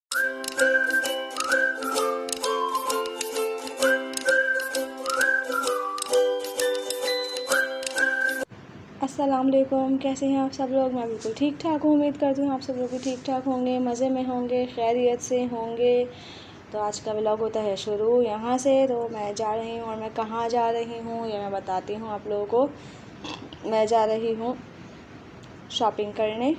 अस्सलाम वालेकुम, कैसे हैं आप सब लोग। मैं बिल्कुल ठीक ठाक हूँ। उम्मीद करती हूँ आप सब लोग भी ठीक ठाक होंगे, मज़े में होंगे, खैरियत से होंगे। तो आज का व्लॉग होता है शुरू यहाँ से। तो मैं जा रही हूँ और मैं कहाँ जा रही हूँ ये मैं बताती हूँ आप लोगों को। मैं जा रही हूँ शॉपिंग करने।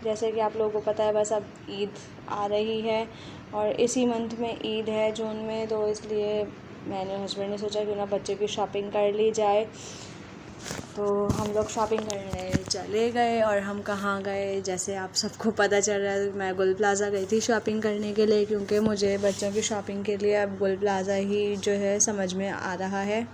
जैसे कि आप लोगों को पता है, बस अब ईद आ रही है और इसी मंथ में ईद है, जून में। तो इसलिए मैंने और हस्बैंड ने सोचा कि ना बच्चे की शॉपिंग कर ली जाए। तो हम लोग शॉपिंग करने चले गए। और हम कहाँ गए, जैसे आप सबको पता चल रहा है, मैं गुल प्लाज़ा गई थी शॉपिंग करने के लिए, क्योंकि मुझे बच्चों की शॉपिंग के लिए अब गुल प्लाज़ा ही जो है समझ में आ रहा है।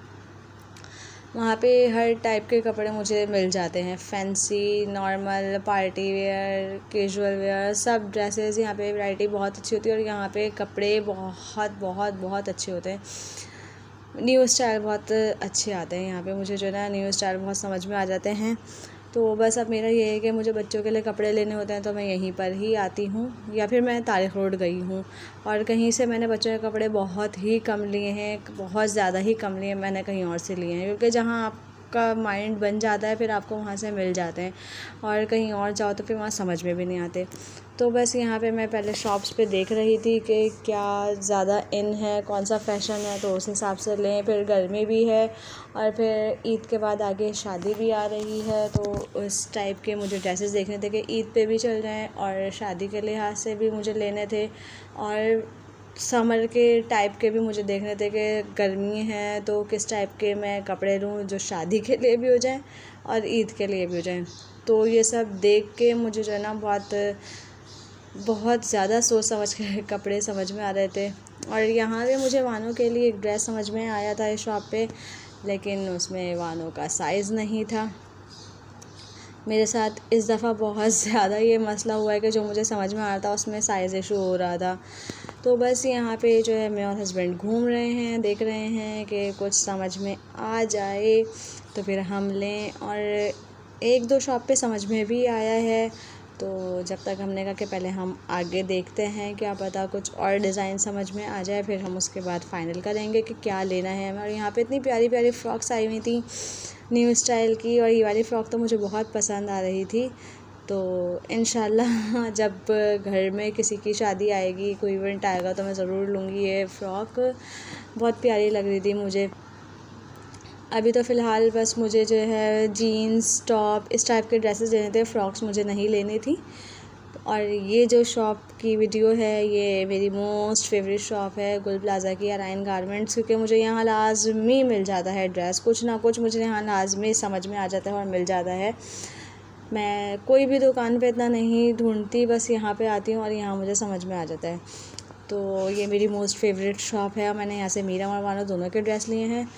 वहाँ पे हर टाइप के कपड़े मुझे मिल जाते हैं, fancy, normal, party wear, casual wear, सब ड्रेसेस। यहाँ पे वैरायटी बहुत अच्छी होती है और यहाँ पे कपड़े बहुत बहुत बहुत अच्छे होते हैं। न्यू स्टाइल बहुत अच्छे आते हैं यहाँ पे। मुझे जो है ना न्यू स्टाइल बहुत समझ में आ जाते हैं। तो बस अब मेरा ये है कि मुझे बच्चों के लिए कपड़े लेने होते हैं तो मैं यहीं पर ही आती हूँ, या फिर मैं तारिक रोड गई हूँ। और कहीं से मैंने बच्चों के कपड़े बहुत ही कम लिए हैं, बहुत ज़्यादा ही कम लिए मैंने कहीं और से लिए हैं, क्योंकि जहाँ आपका माइंड बन जाता है फिर आपको वहाँ से मिल जाते हैं, और कहीं और जाओ तो फिर वहाँ समझ में भी नहीं आते। तो बस यहाँ पे मैं पहले शॉप्स पे देख रही थी कि क्या ज़्यादा इन है, कौन सा फ़ैशन है, तो उस हिसाब से लें। फिर गर्मी भी है और फिर ईद के बाद आगे शादी भी आ रही है, तो उस टाइप के मुझे ड्रेसेस देखने थे कि ईद पे भी चल रहे हैं और शादी के लिहाज से भी मुझे लेने थे, और समर के टाइप के भी मुझे देखने थे कि गर्मी है तो किस टाइप के मैं कपड़े लूँ जो शादी के लिए भी हो जाए और ईद के लिए भी हो जाए। तो ये सब देख के मुझे जो है ना बहुत ज़्यादा सोच समझ के कपड़े समझ में आ रहे थे। और यहाँ पे मुझे वानों के लिए एक ड्रेस समझ में आया था इस शॉप पे, लेकिन उसमें वानों का साइज़ नहीं था। मेरे साथ इस दफ़ा बहुत ज़्यादा ये मसला हुआ है कि जो मुझे समझ में आ रहा था उसमें साइज़ इशू हो रहा था। तो बस यहाँ पे जो है मैं और हस्बैंड घूम रहे हैं, देख रहे हैं कि कुछ समझ में आ जाए तो फिर हम लें। और एक दो शॉप पे समझ में भी आया है, तो जब तक हमने कहा कि पहले हम आगे देखते हैं, क्या पता कुछ और डिज़ाइन समझ में आ जाए, फिर हम उसके बाद फ़ाइनल करेंगे कि क्या लेना है। और यहाँ पे इतनी प्यारी प्यारी फ़्रॉक्स आई हुई थी न्यू स्टाइल की, और ये वाली फ़्रॉक तो मुझे बहुत पसंद आ रही थी। तो इंशाल्लाह जब घर में किसी की शादी आएगी, कोई इवेंट आएगा, तो मैं ज़रूर लूँगी ये फ़्रॉक। बहुत प्यारी लग रही थी मुझे। अभी तो फ़िलहाल बस मुझे जो है जीन्स, टॉप, इस टाइप के ड्रेसेस लेने थे, फ़्रॉक्स मुझे नहीं लेनी थी। और ये जो शॉप की वीडियो है ये मेरी मोस्ट फेवरेट शॉप है, गुल प्लाज़ा की अराइन गारमेंट्स, क्योंकि मुझे यहाँ लाज़मी मिल जाता है ड्रेस, कुछ ना कुछ मुझे यहाँ लाज़मी समझ में आ जाता है और मिल जाता है। मैं कोई भी दुकान पे इतना नहीं ढूंढती, बस यहाँ पे आती हूँ और यहाँ मुझे समझ में आ जाता है। तो ये मेरी मोस्ट फेवरेट शॉप है। मैंने यहाँ से मीरा और वानो दोनों के ड्रेस लिए हैं।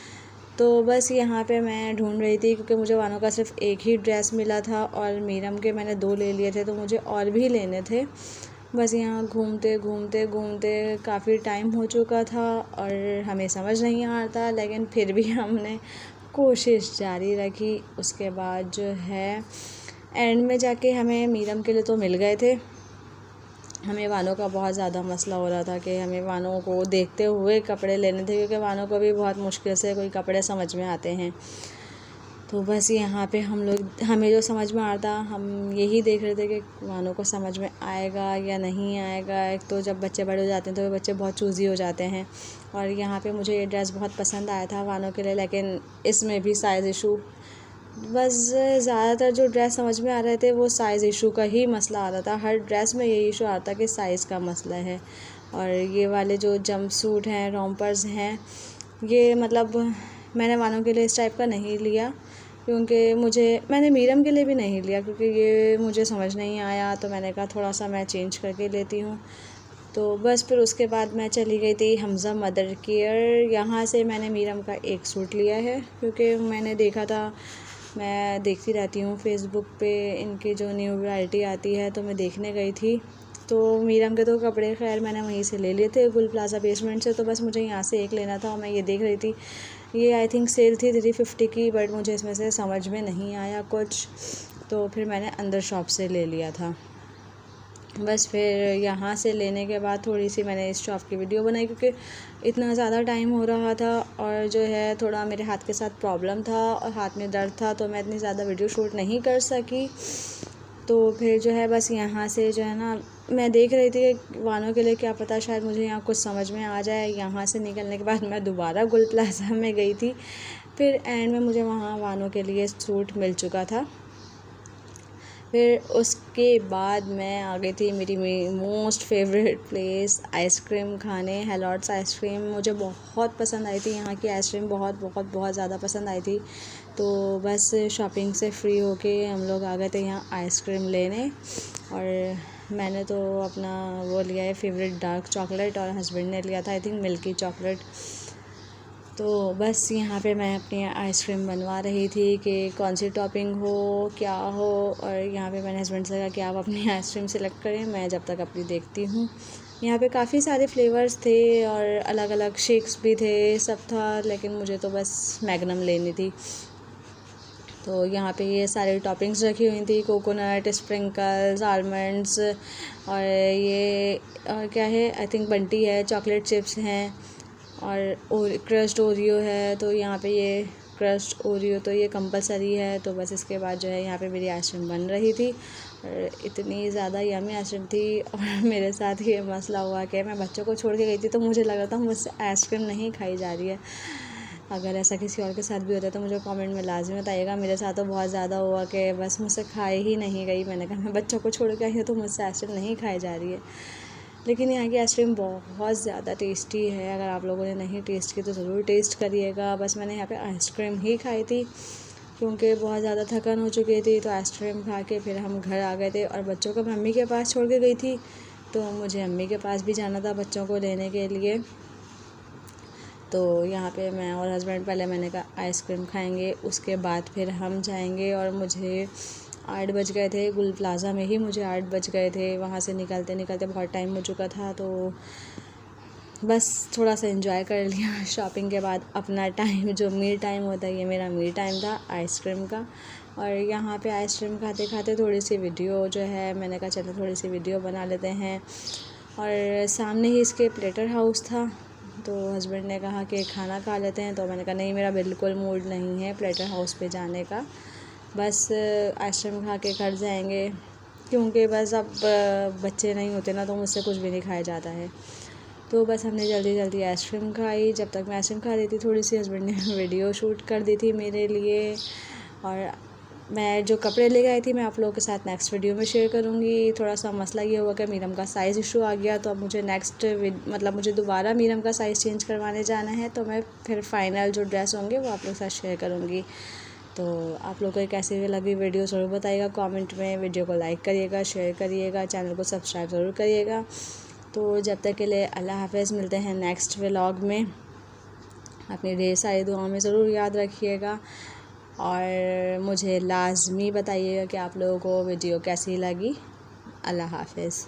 तो बस यहाँ पे मैं ढूंढ रही थी, क्योंकि मुझे वानों का सिर्फ एक ही ड्रेस मिला था और मीरम के मैंने 2 ले लिए थे, तो मुझे और भी लेने थे। बस यहाँ घूमते घूमते घूमते काफ़ी टाइम हो चुका था और हमें समझ नहीं आ रहा था, लेकिन फिर भी हमने कोशिश जारी रखी। उसके बाद जो है एंड में जाके हमें मीरम के लिए तो मिल गए थे। हमें वानों का बहुत ज़्यादा मसला हो रहा था कि हमें वानों को देखते हुए कपड़े लेने थे, क्योंकि वानों को भी बहुत मुश्किल से कोई कपड़े समझ में आते हैं। तो बस यहाँ पे हमें जो समझ में आ रहा था, हम यही देख रहे थे कि वानों को समझ में आएगा या नहीं आएगा। एक तो जब बच्चे बड़े हो जाते हैं तो बच्चे बहुत चूज़ी हो जाते हैं। और यहाँ पे मुझे ये ड्रेस बहुत पसंद आया था वानों के लिए, लेकिन इसमें भी साइज़ इशू। बस ज़्यादातर जो ड्रेस समझ में आ रहे थे वो साइज़ इशू का ही मसला आ रहा था। हर ड्रेस में यही इशू आता कि साइज़ का मसला है। और ये वाले जो जंप सूट हैं, रोम्पर्स हैं, ये मतलब मैंने वानों के लिए इस टाइप का नहीं लिया, क्योंकि मैंने मीरम के लिए भी नहीं लिया, क्योंकि ये मुझे समझ नहीं आया। तो मैंने कहा थोड़ा सा मैं चेंज करके लेती हूँ। तो बस फिर उसके बाद मैं चली गई थी हमज़ा मदर केयर। यहाँ से मैंने मीरम का एक सूट लिया है, क्योंकि मैंने देखा था, मैं देखती रहती हूँ फ़ेसबुक पे इनकी जो न्यू वैरायटी आती है, तो मैं देखने गई थी। तो मीरम के तो कपड़े खैर मैंने वहीं से ले लिए थे, गुल प्लाज़ा बेसमेंट से। तो बस मुझे यहाँ से एक लेना था और मैं ये देख रही थी। ये आई थिंक सेल थी 350 की, बट मुझे इसमें से समझ में नहीं आया कुछ, तो फिर मैंने अंदर शॉप से ले लिया था। बस फिर यहाँ से लेने के बाद थोड़ी सी मैंने इस शॉप की वीडियो बनाई, क्योंकि इतना ज़्यादा टाइम हो रहा था और जो है थोड़ा मेरे हाथ के साथ प्रॉब्लम था और हाथ में दर्द था, तो मैं इतनी ज़्यादा वीडियो शूट नहीं कर सकी। तो फिर जो है बस यहाँ से जो है ना, मैं देख रही थी कि वानों के लिए क्या पता शायद मुझे यहाँ कुछ समझ में आ जाए। यहाँ से निकलने के बाद मैं दोबारा गुल प्लाज़ा में गई थी, फिर एंड में मुझे वहाँ वानों के लिए सूट मिल चुका था। फिर उसके बाद मैं आ गई थी मेरी मोस्ट फेवरेट प्लेस आइसक्रीम खाने। हेलॉट्स आइसक्रीम मुझे बहुत पसंद आई थी, यहाँ की आइसक्रीम बहुत बहुत बहुत ज़्यादा पसंद आई थी। तो बस शॉपिंग से फ्री होके हम लोग आ गए थे यहाँ आइसक्रीम लेने, और मैंने तो अपना वो लिया है फेवरेट डार्क चॉकलेट, और हस्बैंड ने लिया था आई थिंक मिल्की चॉकलेट। तो बस यहाँ पे मैं अपनी आइसक्रीम बनवा रही थी कि कौन सी टॉपिंग हो क्या हो, और यहाँ पे मैंने हस्बैंड से कहा कि आप अपनी आइसक्रीम सेलेक्ट करें, मैं जब तक अपनी देखती हूँ। यहाँ पे काफ़ी सारे फ्लेवर्स थे और अलग अलग शेक्स भी थे, सब था, लेकिन मुझे तो बस मैग्नम लेनी थी। तो यहाँ पे ये सारी टॉपिंग्स रखी हुई थी, कोकोनट, स्प्रिंकल्स, आलमंड्स, और ये और क्या है आई थिंक बंटी है, चॉकलेट चिप्स हैं, और क्रस्ट ओरियो है। तो यहाँ पे ये क्रस्ट ओरियो तो ये कंपलसरी है। तो बस इसके बाद जो है यहाँ पे मेरी आइसक्रीम बन रही थी, और इतनी ज़्यादा यम्मी आइसक्रीम थी। और मेरे साथ ये मसला हुआ कि मैं बच्चों को छोड़ के गई थी, तो मुझे लग रहा था मुझसे आइसक्रीम नहीं खाई जा रही है। अगर ऐसा किसी और के साथ भी होता है तो मुझे कमेंट में लाजमी बताइएगा। मेरे साथ तो बहुत ज़्यादा हुआ कि बस मुझसे खाई ही नहीं गई। मैंने कहा मैं बच्चों को छोड़ के आई हूँ तो मुझसे आइसक्रीम नहीं खाई जा रही है। लेकिन यहाँ की आइसक्रीम बहुत ज़्यादा टेस्टी है, अगर आप लोगों ने नहीं टेस्ट की तो ज़रूर टेस्ट करिएगा। बस मैंने यहाँ पे आइसक्रीम ही खाई थी क्योंकि बहुत ज़्यादा थकान हो चुकी थी, तो आइसक्रीम खा के फिर हम घर आ गए थे। और बच्चों को मैं अम्मी के पास छोड़ के गई थी, तो मुझे अम्मी के पास भी जाना था बच्चों को लेने के लिए। तो यहाँ पे मैं और हस्बैंड पहले मैंने कहा आइसक्रीम खाएंगे, उसके बाद फिर हम जाएंगे। और मुझे 8 बज गए थे, गुल प्लाज़ा में ही मुझे 8 बज गए थे। वहाँ से निकलते निकलते बहुत टाइम हो चुका था, तो बस थोड़ा सा एंजॉय कर लिया शॉपिंग के बाद अपना टाइम, जो मी टाइम होता है, ये मेरा मी टाइम था आइसक्रीम का। और यहाँ पे आइसक्रीम खाते खाते थोड़ी सी वीडियो जो है, मैंने कहा चलो थोड़ी सी वीडियो बना लेते हैं। और सामने ही इसके प्लेटर हाउस था, तो हस्बैंड ने कहा कि खाना खा लेते हैं, तो मैंने कहा नहीं, मेरा बिल्कुल मूड नहीं है प्लेटर हाउस पे जाने का, बस आइसक्रीम खा के घर जाएंगे, क्योंकि बस अब बच्चे नहीं होते ना, तो मुझसे कुछ भी नहीं खाया जाता है। तो बस हमने जल्दी जल्दी आइसक्रीम खाई। जब तक मैं आइसक्रीम खा रही थी, थोड़ी सी हस्बैंड ने वीडियो शूट कर दी थी मेरे लिए। और मैं जो कपड़े ले गई थी मैं आप लोगों के साथ नेक्स्ट वीडियो में शेयर करूँगी। थोड़ा सा मसला ये हुआ कि मीरम का साइज़ इशू आ गया, तो अब मुझे मुझे दोबारा मीरम का साइज़ चेंज करवाने जाना है, तो मैं फिर फाइनल जो ड्रेस होंगे वो आप लोगों के साथ शेयर करूँगी। तो आप लोगों को कैसी लगी वीडियो ज़रूर बताइएगा कमेंट में। वीडियो को लाइक करिएगा, शेयर करिएगा, चैनल को सब्सक्राइब ज़रूर करिएगा। तो जब तक के लिए अल्लाह हाफ़िज़, मिलते हैं नेक्स्ट व्लॉग में। अपनी ढेर सारी दुआओं में ज़रूर याद रखिएगा, और मुझे लाज़मी बताइएगा कि आप लोगों को वीडियो कैसी लगी। अल्लाह हाफ़िज़।